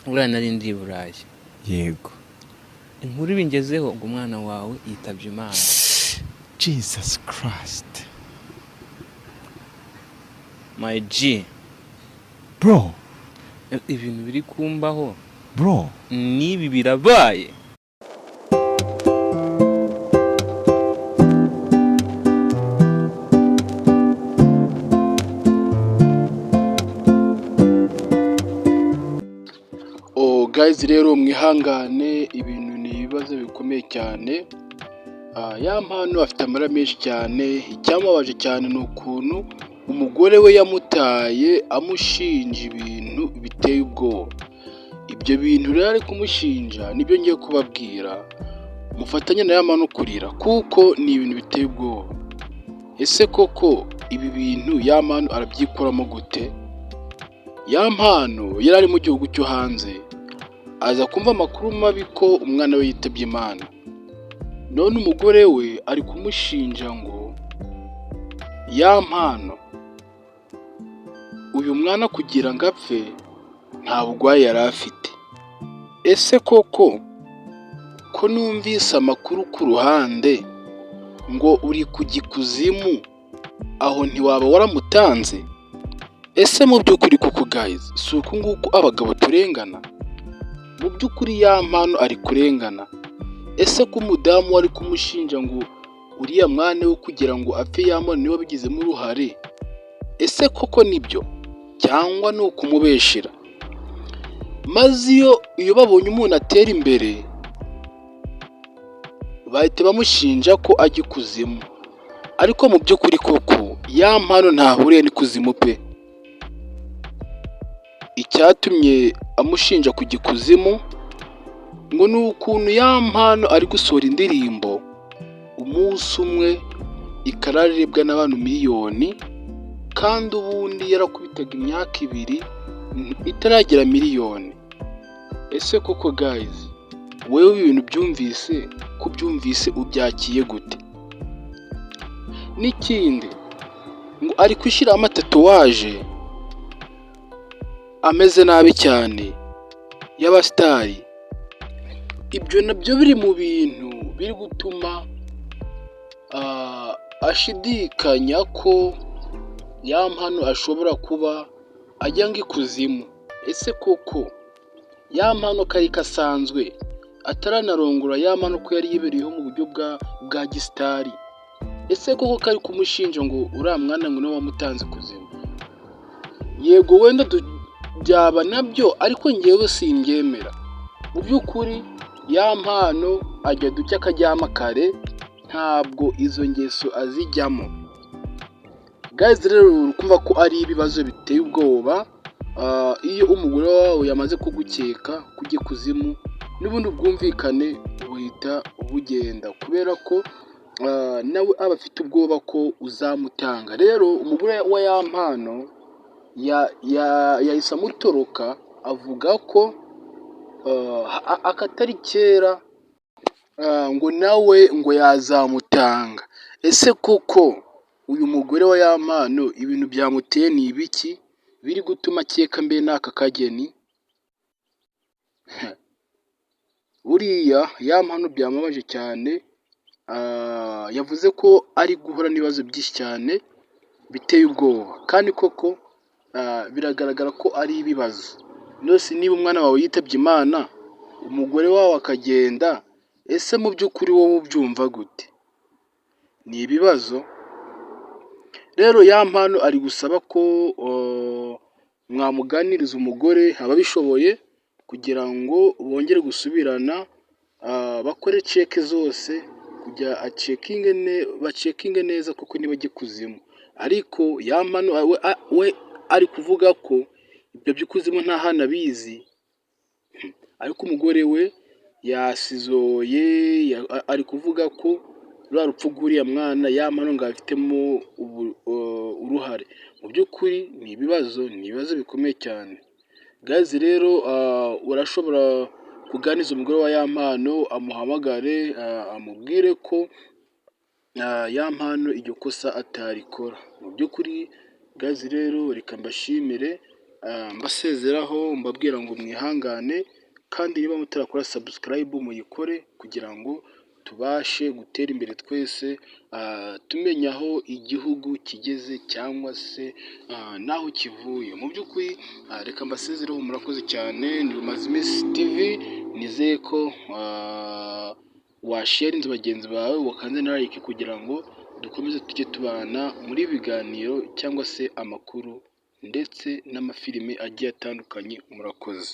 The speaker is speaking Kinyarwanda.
uriya nari ndi i Burayi, yego. inkuru ibingezeho ngo umwana wawe yitabye Imana. Jesus Christ. My G, Bro, ibintu biri kumbaho bro. n'ibi birabaye. Guys rero mwihangane, ibintu ni ibibazo bikomeye cyane. Ya mpano afite amara menshi cyane. Icyamubabaje cyane ni ukuntu umugore we yamutaye amushinja ibintu biteye ubwoba. Ibyo bintu rero ari kumushinja nibyo ngiye kubabwira, mufatanye na ya mpano kurira kuko ni ibintu biteye ubwoba. Ese koko ibi bintu ya mpano arabyikuramo gute? Ya mpano yari ari mu gihugu cyo hanze, aza kumva amakuru mabi ko umwana we yitabye Imana. None umugore we ari kumushinja ngo ya mpano uyu mwana kugira ngo apfe nta bugwayi yari afite. Ese koko ko numvise amakuru ku ruhande ngo uri kujya ikuzimu, aho ntiwaba waramutanze? Ese mu by'ukuri koko guys, si uku nguku abagabo turengana? Mu by'ukuri ya mpano ari kurengana. Ese ko umudamu wari kumushinja ngo uriya mwana we kugira ngo apfe ya mpano niwe wabigizemo uruhare, ese koko nibyo cyangwa ni ukumubeshera? Maze iyo babonye umuntu atera imbere bahita bamushinja ko ajya ikuzimu, ariko mu by'ukuri koko ya mpano ntahuriye n'ikuzimu pe. Icyatumye amushinja kujya ikuzimu ngo ni ukuntu ya mpano ari gusohora indirimbo umunsi umwe ikararebwa n'abantu miliyoni, kandi ubundi yarakubitaga imyaka 2 itaragera miliyoni. Ese koko guys, wewe ibintu byumvise ko byumvise ubyakiye gute? N'ikindi ngo ari kwishyiraho amatatuwaje ameze nabi cyane y'abasitari. Ibyo nabyo biri mu bintu biri gutuma ashidikanya ko ya mpano ashobora kuba ajya ngo ikuzimu. Ese koko ya mpano kari kasanzwe ataranarongora ya mpano ko yari yibereyeho mu buryo bwa gisitari? Ese koko kari kumushinja ngo uriya mwana ngo niwe wamutanze kuzimu? Yego wenda byaba nabyo, ariko ngewe simbyemera. Mu by'ukuri ya mpano ajya duke akaryama kare, ntabwo izo ngeso azijyamo. Guys rero ukumva ko ari ibibazo biteye ubwoba. Iyo umugore wawe yamaze kugukeka kujya ikuzimu, n'ubundi ubwumvikane buhita bugenda kubera ko nawe aba afite ubwoba ko uzamutanga. Rero umugore wa ya mpano yahise amutoroka, avuga ko akatari kera ngo nawe ngo yazamutanga. Ese koko uyu mugore wa ya mpano ibintu byamuteye ni ibiki biri gutuma akeka mbe n'aka kageni? Buriya ya mpano byamubabaje cyane. Yavuze ko ari guhura n'ibibazo byinshi cyane biteye ubwoba, kandi koko biragaragara ko ari ibibazo. Nose niba umwana wawe yitabye Imana, umugore wawe akagenda, ese mu by'ukuri wowe ubyumva gute? Ni ibibazo. Rero ya mpano ari gusaba ko mwamuganiriza umugore ababishoboye kugira ngo bongere gusubirana, bakore ceke zose kujya bacekinge neza kuko niba ajya ikuzimu. Ariko ya mpano we ari kuvuga ko ibyo by'ikuzimu nta hana abizi, ariko umugore we yasizoye, ari kuvuga ko ruriya rupfu rw'uriya mwana ya mpano ngo afitemo uruhare. Mu by'ukuri ni ibibazo bikomeye cyane. Guys rero urashobora kuganiriza umugore wa ya mpano, amuhamagare amubwire ko ya mpano iryo kosa atarikora. Mu by'ukuri guys rero reka mbashimire, mbasezeraho mbabwira ngo mwihangane, kandi niba mutarakora subscribe muyikore kugira ngo tubashe gutera imbere twese, tumenya aho igihugu kigeze cyangwa se n'aho kivuye. Mu by'ukuri reka mbasezereho, murakoze cyane. Ni Rumazimisi TV, nizeye ko washarinze bagenzi bawe, wakanze na like kugira ngo dukomeze tujye tubana muri biganiro cyangwa se amakuru ndetse n'amafilime agiye atandukanye. Murakoze.